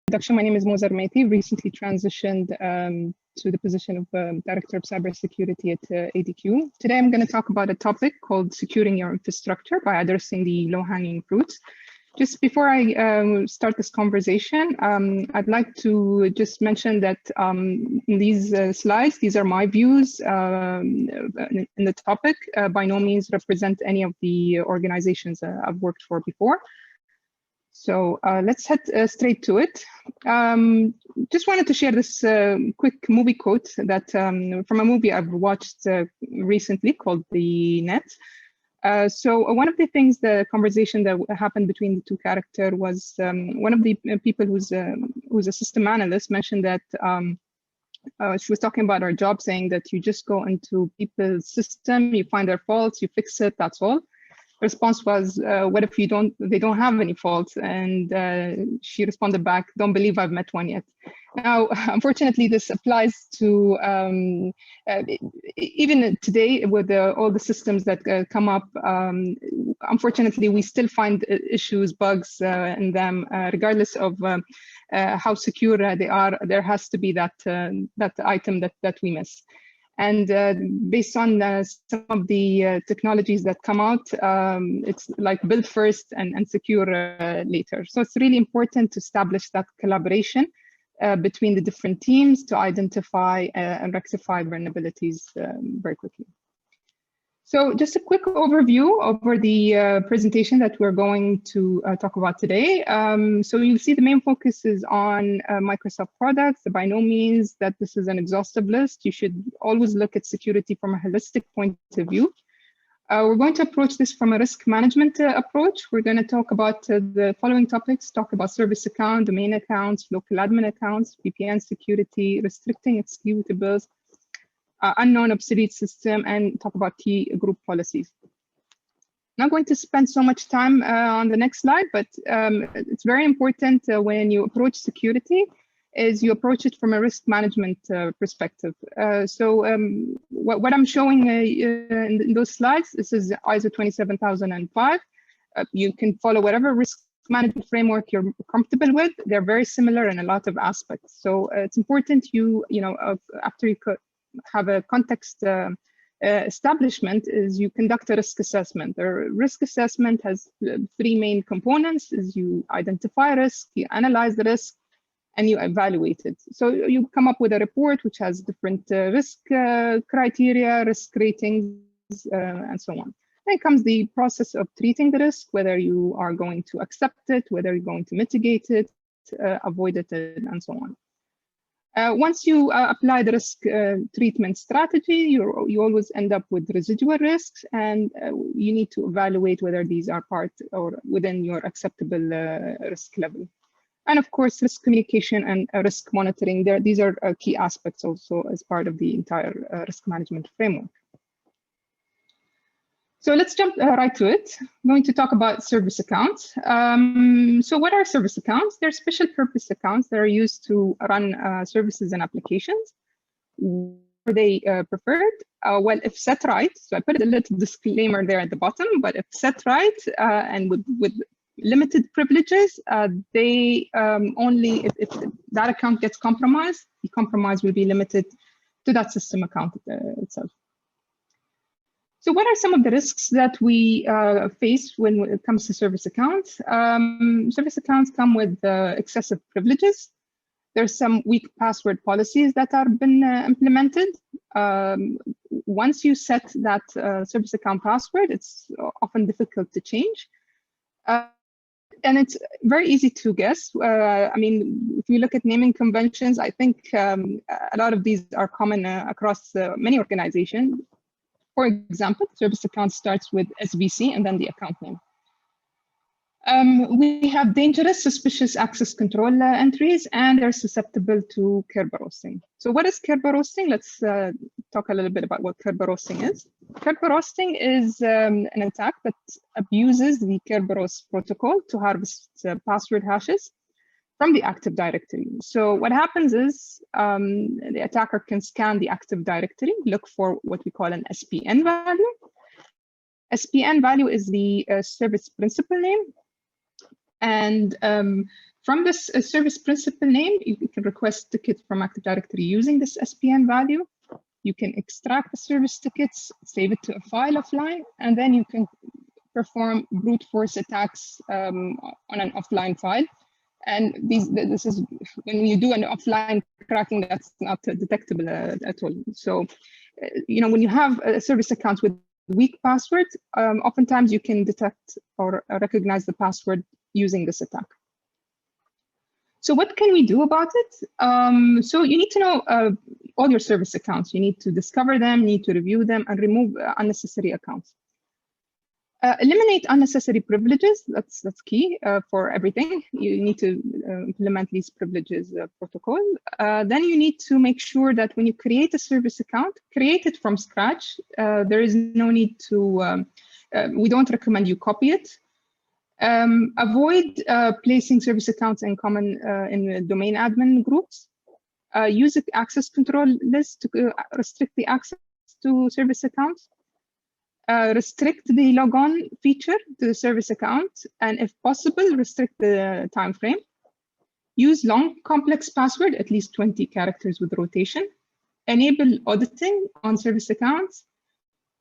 introduction, my name is Mouza Al Romaithi, recently transitioned to the position of Director of Cybersecurity at ADQ. Today, I'm going to talk about a topic called securing your infrastructure by addressing the low-hanging fruits. Just before I start this conversation, I'd like to just mention that in these slides, these are my views in the topic, by no means represent any of the organizations I've worked for before. So let's head straight to it. Just wanted to share this quick movie quote that from a movie I've watched recently called The Net. So one of the things, the conversation that happened between the two characters was one of the people who's a system analyst mentioned that she was talking about her job, saying that you just go into people's system, you find their faults, you fix it, that's all. Response was, what if they don't have any faults? And she responded back, don't believe I've met one yet. Now, unfortunately, this applies to even today with all the systems that come up. Unfortunately, we still find issues, bugs in them, regardless of how secure they are. There has to be that item that we miss. And based on some of the technologies that come out, it's like build first and secure later. So it's really important to establish that collaboration between the different teams to identify and rectify vulnerabilities very quickly. So just a quick overview over the presentation that we're going to talk about today. So you'll see the main focus is on Microsoft products. By no means that this is an exhaustive list. You should always look at security from a holistic point of view. We're going to approach this from a risk management approach. We're going to talk about the following topics, talk about service account, domain accounts, local admin accounts, VPN security, restricting executables, unknown obsolete system, and talk about key group policies. Not going to spend so much time on the next slide, but it's very important when you approach security is you approach it from a risk management perspective. So what I'm showing in those slides, this is ISO 27005. You can follow whatever risk management framework you're comfortable with. They're very similar in a lot of aspects. So it's important after you have a context establishment is you conduct a risk assessment. The risk assessment has three main components: is you identify risk, you analyze the risk, and you evaluate it. So you come up with a report which has different risk criteria, risk ratings, and so on. Then comes the process of treating the risk, whether you are going to accept it, whether you're going to mitigate it, avoid it, and so on. Once you apply the risk treatment strategy, you always end up with residual risks, and you need to evaluate whether these are part or within your acceptable risk level. And of course, risk communication and risk monitoring, these are key aspects also as part of the entire risk management framework. So let's jump right to it. I'm going to talk about service accounts. So what are service accounts? They're special purpose accounts that are used to run services and applications. Are they preferred? Well, if set right, so I put a little disclaimer there at the bottom, but if set right and with limited privileges, they only, if that account gets compromised, the compromise will be limited to that system account itself. So what are some of the risks that we face when it comes to service accounts? Service accounts come with excessive privileges. There's some weak password policies that have been implemented. Once you set that service account password, it's often difficult to change. And it's very easy to guess. I mean, if you look at naming conventions, I think a lot of these are common across many organizations. For example, service account starts with SVC and then the account name. We have dangerous, suspicious access control entries, and they're susceptible to Kerberoasting. So what is Kerberoasting? Let's talk a little bit about what Kerberoasting is. Kerberoasting is an attack that abuses the Kerberos protocol to harvest password hashes from the Active Directory. So what happens is the attacker can scan the Active Directory, look for what we call an SPN value. SPN value is the service principal name. And From this service principal name, you can request tickets from Active Directory using this SPN value. You can extract the service tickets, save it to a file offline, and then you can perform brute force attacks on an offline file. And this is when you do an offline cracking, that's not detectable at all. So, when you have a service account with weak password, oftentimes you can detect or recognize the password using this attack. So what can we do about it? So you need to know all your service accounts. You need to discover them, need to review them, and remove unnecessary accounts. Eliminate unnecessary privileges. That's key for everything. You need to implement these privileges protocol. Then you need to make sure that when you create a service account, create it from scratch. There is no need to, we don't recommend you copy it. Avoid placing service accounts in common in domain admin groups. Use the access control list to restrict the access to service accounts. Restrict the logon feature to the service account, and if possible, restrict the time frame. Use long, complex password, at least 20 characters with rotation. Enable auditing on service accounts.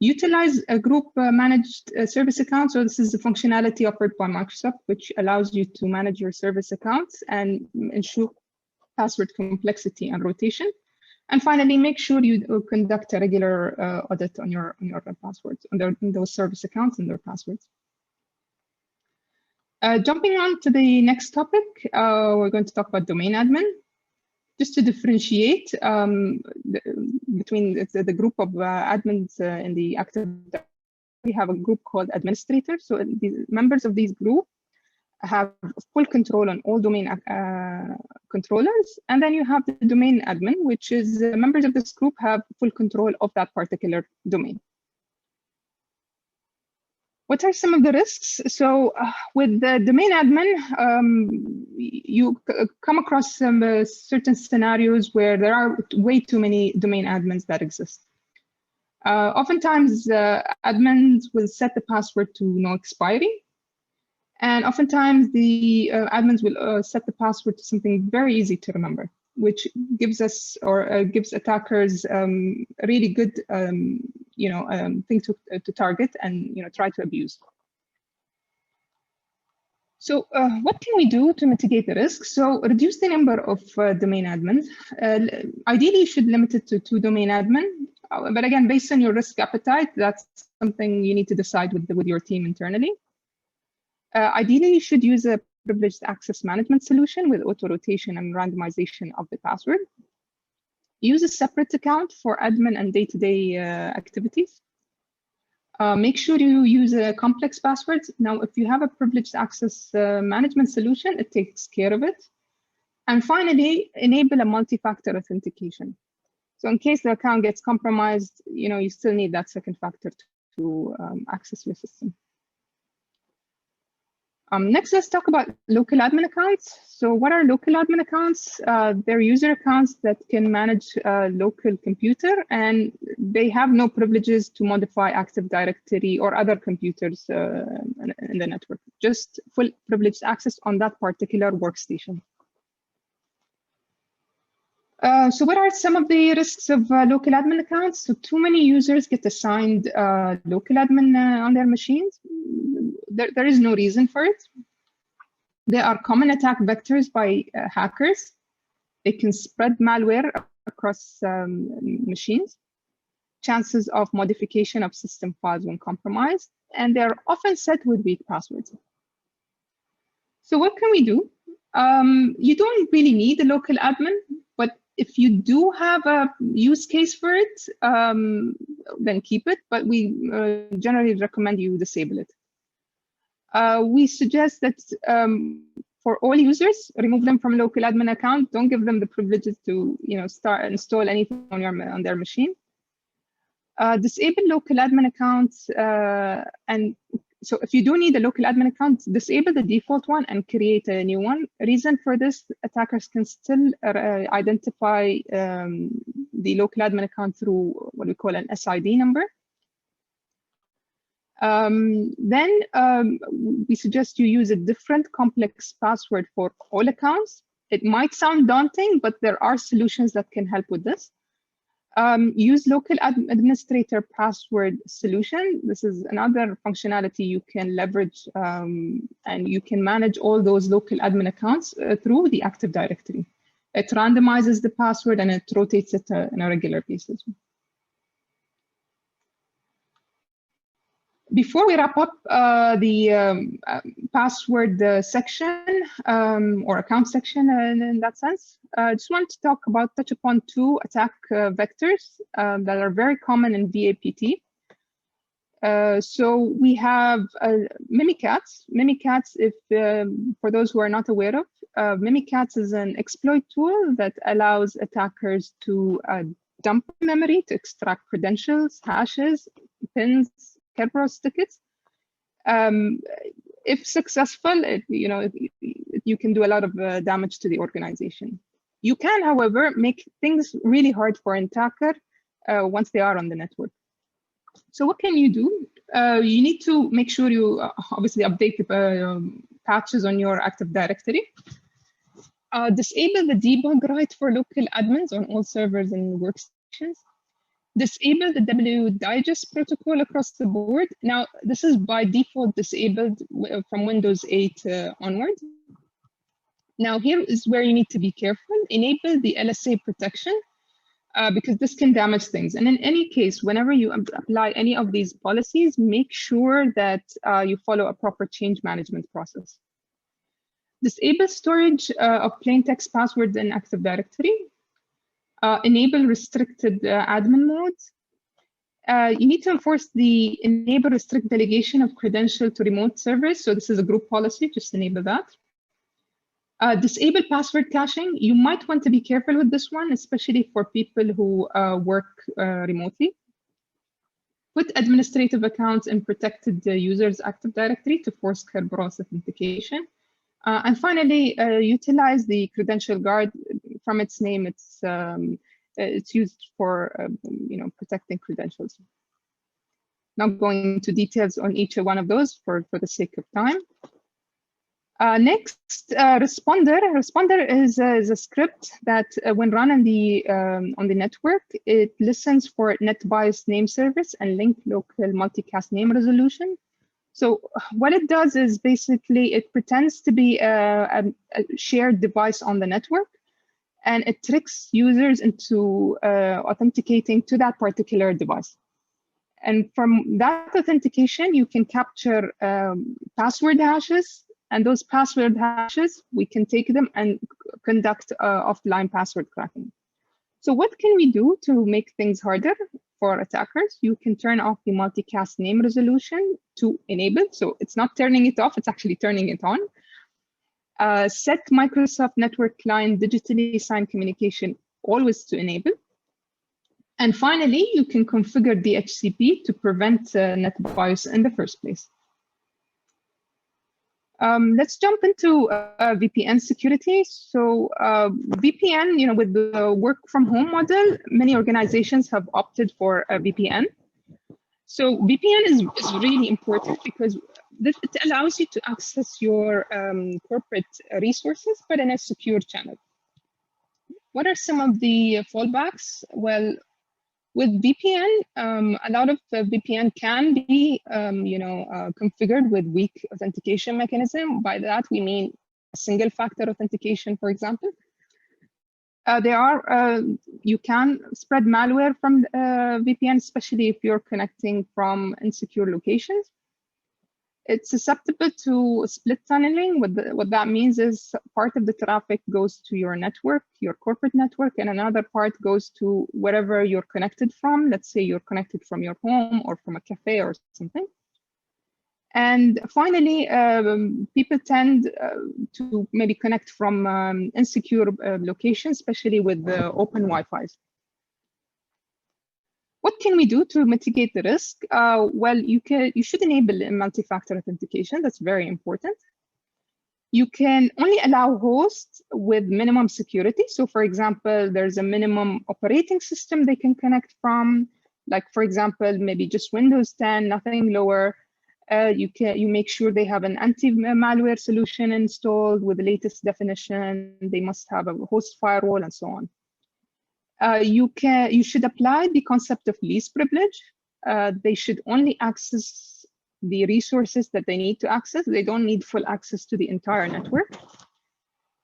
Utilize a group managed service account. So this is the functionality offered by Microsoft, which allows you to manage your service accounts and ensure password complexity and rotation. And finally, make sure you conduct a regular audit on your passwords, on those service accounts and their passwords. Jumping on to the next topic, we're going to talk about domain admin. Just to differentiate between the group of admins in the Active Directory, we have a group called administrators. So the members of these groups have full control on all domain controllers. And then you have the domain admin, which is members of this group have full control of that particular domain. What are some of the risks? So with the domain admin, you come across some certain scenarios where there are way too many domain admins that exist. Oftentimes, admins will set the password to no expiry. And oftentimes the admins will set the password to something very easy to remember, which gives us or gives attackers a really good thing to target and try to abuse. So what can we do to mitigate the risk? So reduce the number of domain admins. Ideally, you should limit it to 2 domain admin. But again, based on your risk appetite, that's something you need to decide with your team internally. Ideally, you should use a privileged access management solution with auto-rotation and randomization of the password. Use a separate account for admin and day-to-day activities. Make sure you use complex passwords. Now, if you have a privileged access management solution, it takes care of it. And finally, enable a multi-factor authentication. So in case the account gets compromised, you still need that second factor to access your system. Next, let's talk about local admin accounts. So what are local admin accounts? They're user accounts that can manage a local computer, and they have no privileges to modify Active Directory or other computers in the network, just full privileged access on that particular workstation. So what are some of the risks of local admin accounts? So too many users get assigned local admin on their machines. There is no reason for it. There are common attack vectors by hackers. They can spread malware across machines. Chances of modification of system files when compromised, and they're often set with weak passwords. So what can we do? You don't really need a local admin, but if you do have a use case for it, then keep it, but we generally recommend you disable it. We suggest that for all users, remove them from local admin account. Don't give them the privileges to install anything on their machine. Disable local admin accounts, and so if you do need a local admin account, disable the default one and create a new one. Reason for this, attackers can still identify the local admin account through what we call an SID number. Then we suggest you use a different complex password for all accounts. It might sound daunting, but there are solutions that can help with this. Use local administrator password solution. This is another functionality you can leverage, and you can manage all those local admin accounts through the Active Directory. It randomizes the password and it rotates it on a regular basis. Before we wrap up the password section or account section in that sense, I just want to touch upon two attack vectors that are very common in VAPT. So we have Mimikatz. Mimikatz, if for those who are not aware of, Mimikatz is an exploit tool that allows attackers to dump memory to extract credentials, hashes, pins, Kerberos tickets. If successful, you can do a lot of damage to the organization. You can, however, make things really hard for an attacker once they are on the network. So what can you do? You need to make sure you obviously update the patches on your Active Directory. Disable the debug right for local admins on all servers and workstations. Disable the WDigest protocol across the board. Now, this is by default disabled from Windows 8 onward. Now, here is where you need to be careful. Enable the LSA protection because this can damage things. And in any case, whenever you apply any of these policies, make sure that you follow a proper change management process. Disable storage of plain text passwords in Active Directory. Enable restricted admin modes. You need to enforce the enable restrict delegation of credential to remote servers. So this is a group policy, just enable that. Disable password caching. You might want to be careful with this one, especially for people who work remotely. Put administrative accounts in protected users Active Directory to force Kerberos authentication. And finally, utilize the credential guard. From its name, it's used for protecting credentials. Not going into details on each one of those for the sake of time. Next, Responder. Responder is a script that, when run on the network, it listens for net bias name service and link local multicast name resolution. So what it does is basically it pretends to be a shared device on the network, and it tricks users into authenticating to that particular device. And from that authentication, you can capture password hashes, and those password hashes, we can take them and conduct offline password cracking. So what can we do to make things harder for attackers? You can turn off the multicast name resolution to enable. So it's not turning it off, it's actually turning it on. Set Microsoft Network Client digitally signed communication always to enable. And finally, you can configure DHCP to prevent net bias in the first place. Let's jump into VPN security. So VPN, with the work from home model, many organizations have opted for a VPN. So VPN is really important because it allows you to access your corporate resources, but in a secure channel. What are some of the fallbacks? Well, with VPN, a lot of VPN can be, configured with weak authentication mechanism. By that, we mean single factor authentication, for example. You can spread malware from VPN, especially if you're connecting from insecure locations. It's susceptible to split tunneling. What that means is part of the traffic goes to your network, your corporate network, and another part goes to wherever you're connected from. Let's say you're connected from your home or from a cafe or something. And finally, people tend to maybe connect from insecure locations, especially with the open Wi-Fi's. What can we do to mitigate the risk? Well, you should enable multi-factor authentication. That's very important. You can only allow hosts with minimum security. So for example, there's a minimum operating system they can connect from, like for example, maybe just Windows 10, nothing lower. You make sure they have an anti-malware solution installed with the latest definition. They must have a host firewall and so on. You should apply the concept of least privilege. They should only access the resources that they need to access. They don't need full access to the entire network.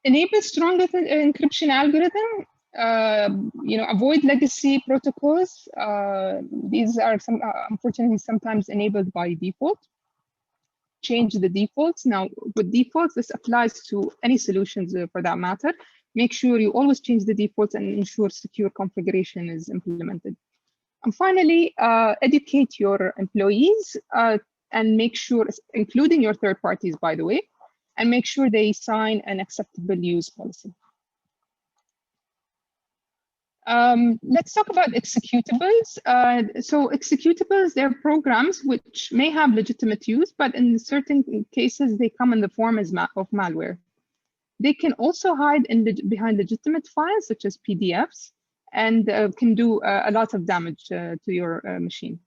Enable strong encryption algorithm. Avoid legacy protocols. These are unfortunately sometimes enabled by default. Change the defaults. Now, with defaults, this applies to any solutions for that matter. Make sure you always change the defaults and ensure secure configuration is implemented. And finally, educate your employees and make sure, including your third parties, by the way, and make sure they sign an acceptable use policy. Let's talk about executables. So executables, they're programs which may have legitimate use, but in certain cases, they come in the form of malware. They can also hide behind legitimate files, such as PDFs, and can do a lot of damage to your machine.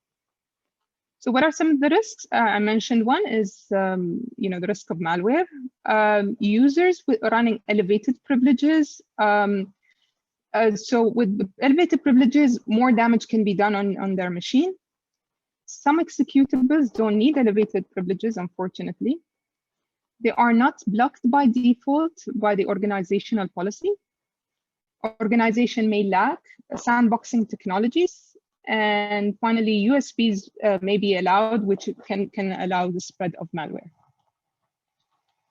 So what are some of the risks? I mentioned one is the risk of malware. Users running elevated privileges. So with the elevated privileges, more damage can be done on their machine. Some executables don't need elevated privileges, unfortunately. They are not blocked by default by the organizational policy. Organization may lack sandboxing technologies. And finally, USBs may be allowed, which can allow the spread of malware.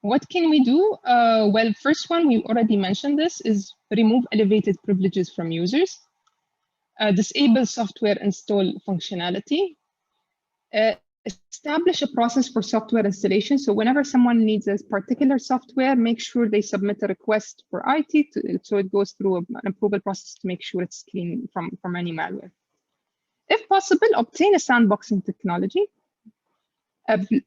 What can we do? Well, first one, we already mentioned this, is remove elevated privileges from users. Disable software install functionality. Establish a process for software installation. So whenever someone needs a particular software, make sure they submit a request for IT, so it goes through an approval process to make sure it's clean from any malware. If possible, obtain a sandboxing technology.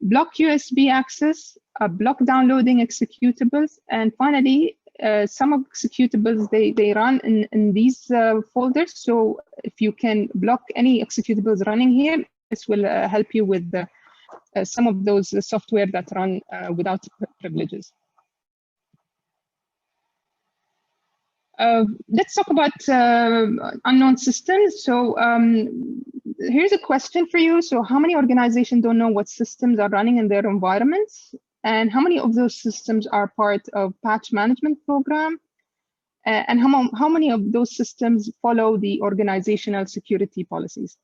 Block USB access, block downloading executables, and finally, some of executables, they run in these folders. So if you can block any executables running here, this will help you with some of those software that run without privileges. Let's talk about unknown systems. So here's a question for you. So how many organizations don't know what systems are running in their environments? And how many of those systems are part of patch management program? And how many of those systems follow the organizational security policies?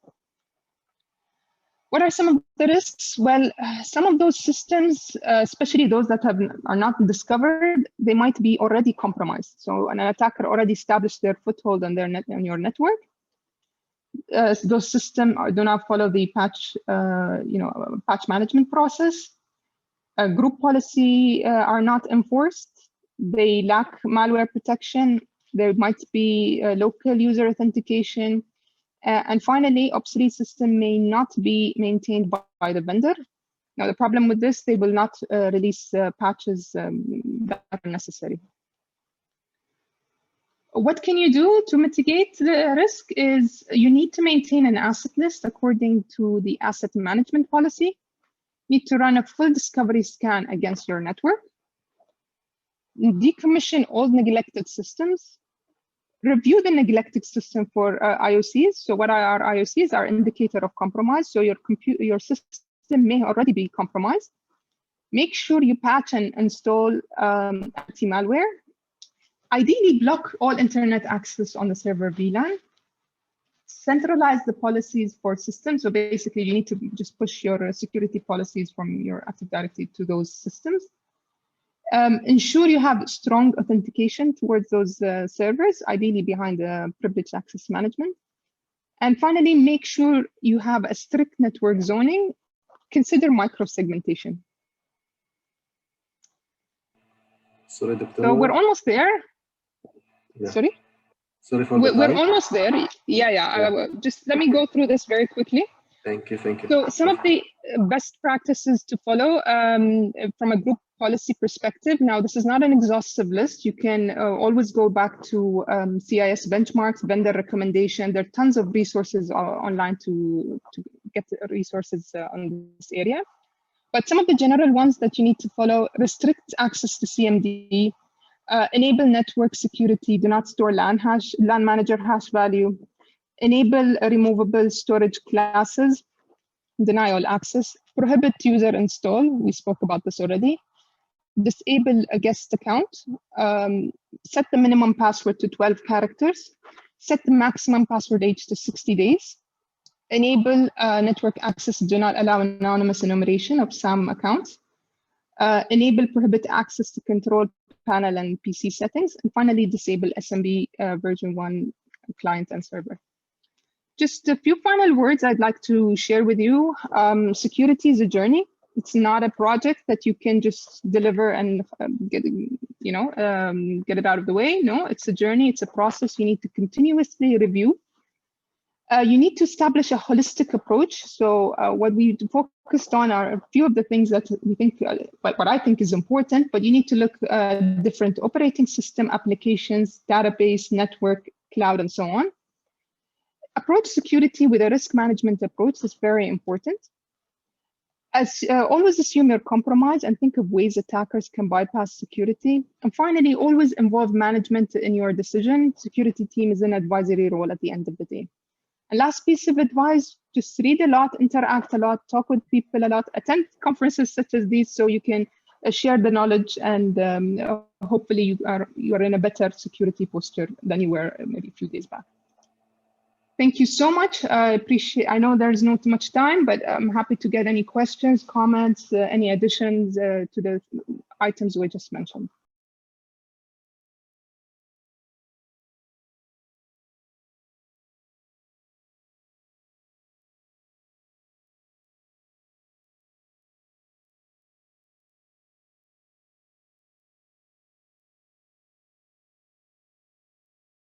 What are some of the risks? Well, some of those systems, especially those that are not discovered, they might be already compromised. So an attacker already established their foothold on your network. Those systems do not follow the patch management process. Group policy are not enforced. They lack malware protection. There might be local user authentication. And finally, obsolete system may not be maintained by the vendor. Now, the problem with this, they will not release patches that are necessary. What can you do to mitigate the risk is you need to maintain an asset list according to the asset management policy. You need to run a full discovery scan against your network. Decommission all neglected systems. Review the neglected system for IOCs. So what are IOCs? Are indicator of compromise. So your system may already be compromised. Make sure you patch and install anti-malware. Ideally, block all internet access on the server VLAN. Centralize the policies for systems. So basically, you need to just push your security policies from your Active Directory to those systems. Ensure you have strong authentication towards those servers, ideally behind the privileged access management. And finally, make sure you have a strict network zoning. Consider micro-segmentation. Sorry, Doctor. So we're almost there. Yeah. Sorry? Sorry for the We're almost there. Yeah. Just let me go through this very quickly. Thank you. So some of the best practices to follow from a group policy perspective. Now, this is not an exhaustive list. You can always go back to CIS benchmarks, vendor recommendation. There are tons of resources online to get resources on this area. But some of the general ones that you need to follow: restrict access to CMD, enable network security, do not store LAN manager hash value, enable removable storage classes, deny all access, prohibit user install, we spoke about this already, disable a guest account, set the minimum password to 12 characters, set the maximum password age to 60 days, enable network access, do not allow anonymous enumeration of SAM accounts, enable prohibit access to control panel and PC settings, and finally disable SMB version 1 client and server. Just a few final words I'd like to share with you. Security is a journey. It's not a project that you can just deliver and get it out of the way. No, it's a journey. It's a process. You need to continuously review. You need to establish a holistic approach. So what we focused on are a few of the things that we think, what I think is important, but you need to look at different operating system applications, database, network, cloud, and so on. Approach security with a risk management approach is very important. Always assume you're compromised and think of ways attackers can bypass security. And finally, always involve management in your decision. Security team is an advisory role at the end of the day. And last piece of advice, just read a lot, interact a lot, talk with people a lot, attend conferences such as these so you can share the knowledge, and hopefully you are in a better security posture than you were maybe a few days back. Thank you so much. I know there's not much time, but I'm happy to get any questions, comments, any additions to the items we just mentioned.